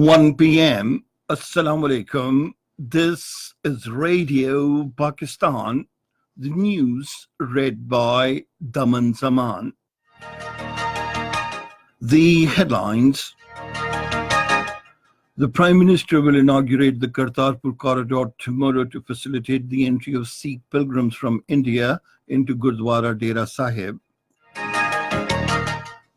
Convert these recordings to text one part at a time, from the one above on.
1 p.m. Assalamu alaikum. This is Radio Pakistan. The news read by Daman Zaman. The headlines. The Prime Minister will inaugurate the Kartarpur corridor tomorrow to facilitate the entry of Sikh pilgrims from India into Gurdwara Dera Sahib.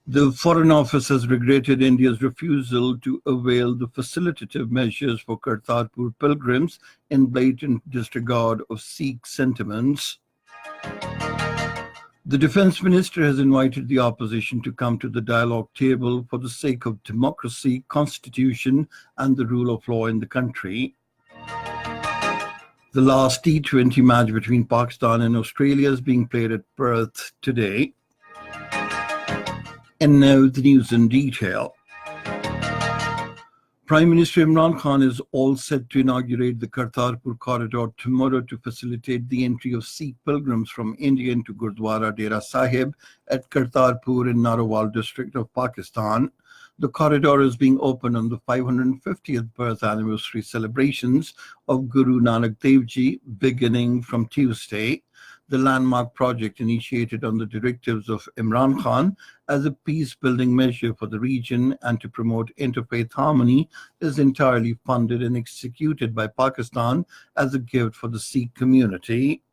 The Foreign Office has regretted India's refusal to avail the facilitative measures for Kartarpur pilgrims in blatant disregard of Sikh sentiments. The Defence Minister has invited the opposition to come to the dialogue table for the sake of democracy, constitution and the rule of law in the country. The last T20 match between Pakistan and Australia is being played at Perth today. And now the news in detail. Prime Minister Imran Khan is all set to inaugurate the Kartarpur corridor tomorrow to facilitate the entry of Sikh pilgrims from India into Gurdwara Dera Sahib at Kartarpur in Narowal district of Pakistan. The corridor is being opened on the 550th birth anniversary celebrations of Guru Nanak Dev Ji, beginning from Tuesday. The landmark project, initiated on the directives of Imran Khan as a peace-building measure for the region and to promote interfaith harmony, is entirely funded and executed by Pakistan as a gift for the Sikh community.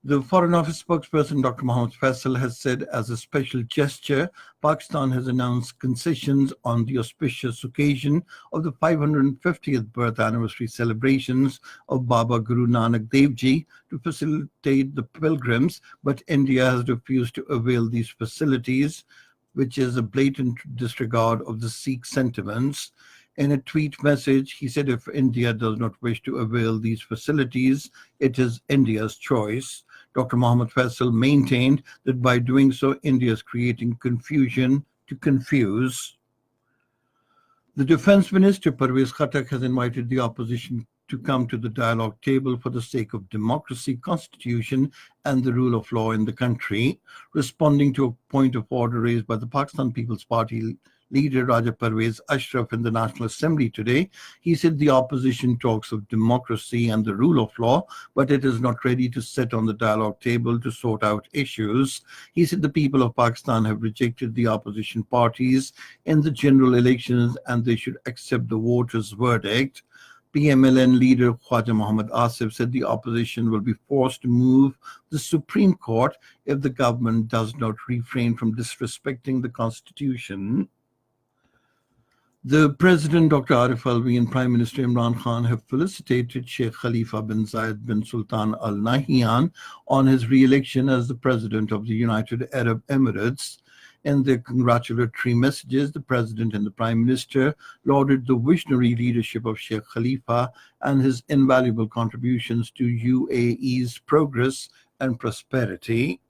The Foreign Office spokesperson Dr. Mohammed Faisal has said, as a special gesture, Pakistan has announced concessions on the auspicious occasion of the 550th birth anniversary celebrations of Baba Guru Nanak Dev Ji to facilitate the pilgrims, but India has refused to avail these facilities, which is a blatant disregard of the Sikh sentiments. In a tweet message, he said if India does not wish to avail these facilities, it is India's choice. Dr. Mohammed Faisal maintained that by doing so, India is creating confusion to confuse. The Defence Minister, Parvez Khattak, has invited the opposition to come to the dialogue table for the sake of democracy, constitution and the rule of law in the country. Responding to a point of order raised by the Pakistan People's Party leader Raja Parvez Ashraf in the National Assembly today, he said the opposition talks of democracy and the rule of law, but it is not ready to sit on the dialogue table to sort out issues. He said the people of Pakistan have rejected the opposition parties in the general elections and they should accept the voters' verdict. PMLN leader Khwaja Muhammad Asif said the opposition will be forced to move the Supreme Court if the government does not refrain from disrespecting the constitution. The President, Dr. Arif Alvi, and Prime Minister Imran Khan have felicitated Sheikh Khalifa bin Zayed bin Sultan Al Nahyan on his re-election as the President of the United Arab Emirates. In their congratulatory messages, the President and the Prime Minister lauded the visionary leadership of Sheikh Khalifa and his invaluable contributions to UAE's progress and prosperity.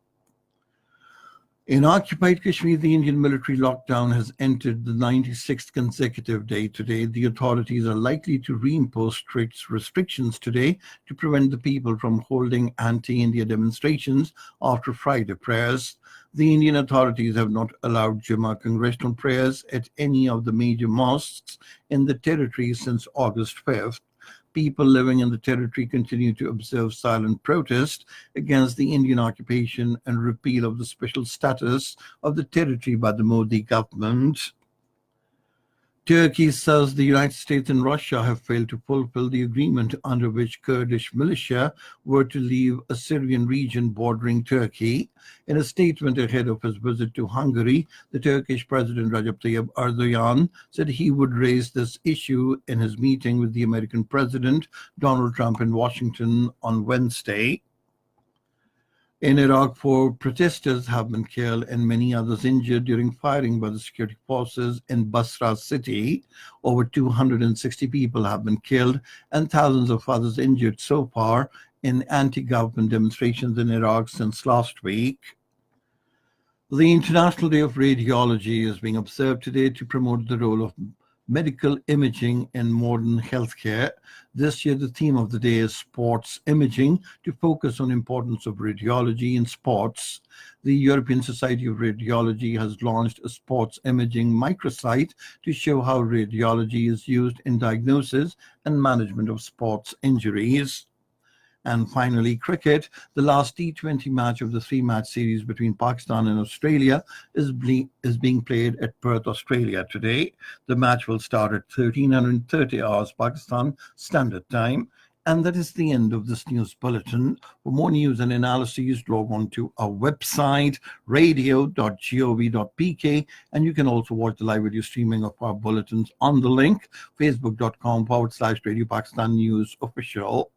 In occupied Kashmir, the Indian military lockdown has entered the 96th consecutive day today. The authorities are likely to reimpose strict restrictions today to prevent the people from holding anti-India demonstrations after Friday prayers. The Indian authorities have not allowed Jummah congressional prayers at any of the major mosques in the territory since August 5th. People living in the territory continue to observe silent protest against the Indian occupation and repeal of the special status of the territory by the Modi government. Turkey says the United States and Russia have failed to fulfill the agreement under which Kurdish militia were to leave a Syrian region bordering Turkey. In a statement ahead of his visit to Hungary, the Turkish President Recep Tayyip Erdogan said he would raise this issue in his meeting with the American President Donald Trump in Washington on Wednesday. In Iraq, 4 protesters have been killed and many others injured during firing by the security forces in Basra city. Over 260 people have been killed and thousands of others injured so far in anti-government demonstrations in Iraq since last week. The International Day of Radiology is being observed today to promote the role of medical imaging and modern healthcare. This year, the theme of the day is sports imaging to focus on importance of radiology in sports. The European Society of Radiology has launched a sports imaging microsite to show how radiology is used in diagnosis and management of sports injuries. And finally, cricket. The last T20 match of the three-match series between Pakistan and Australia is being played at Perth, Australia today. The match will start at 1330 hours Pakistan Standard Time. And that is the end of this news bulletin. For more news and analyses, log on to our website, radio.gov.pk, and you can also watch the live video streaming of our bulletins on the link, facebook.com/Radio Pakistan News Official.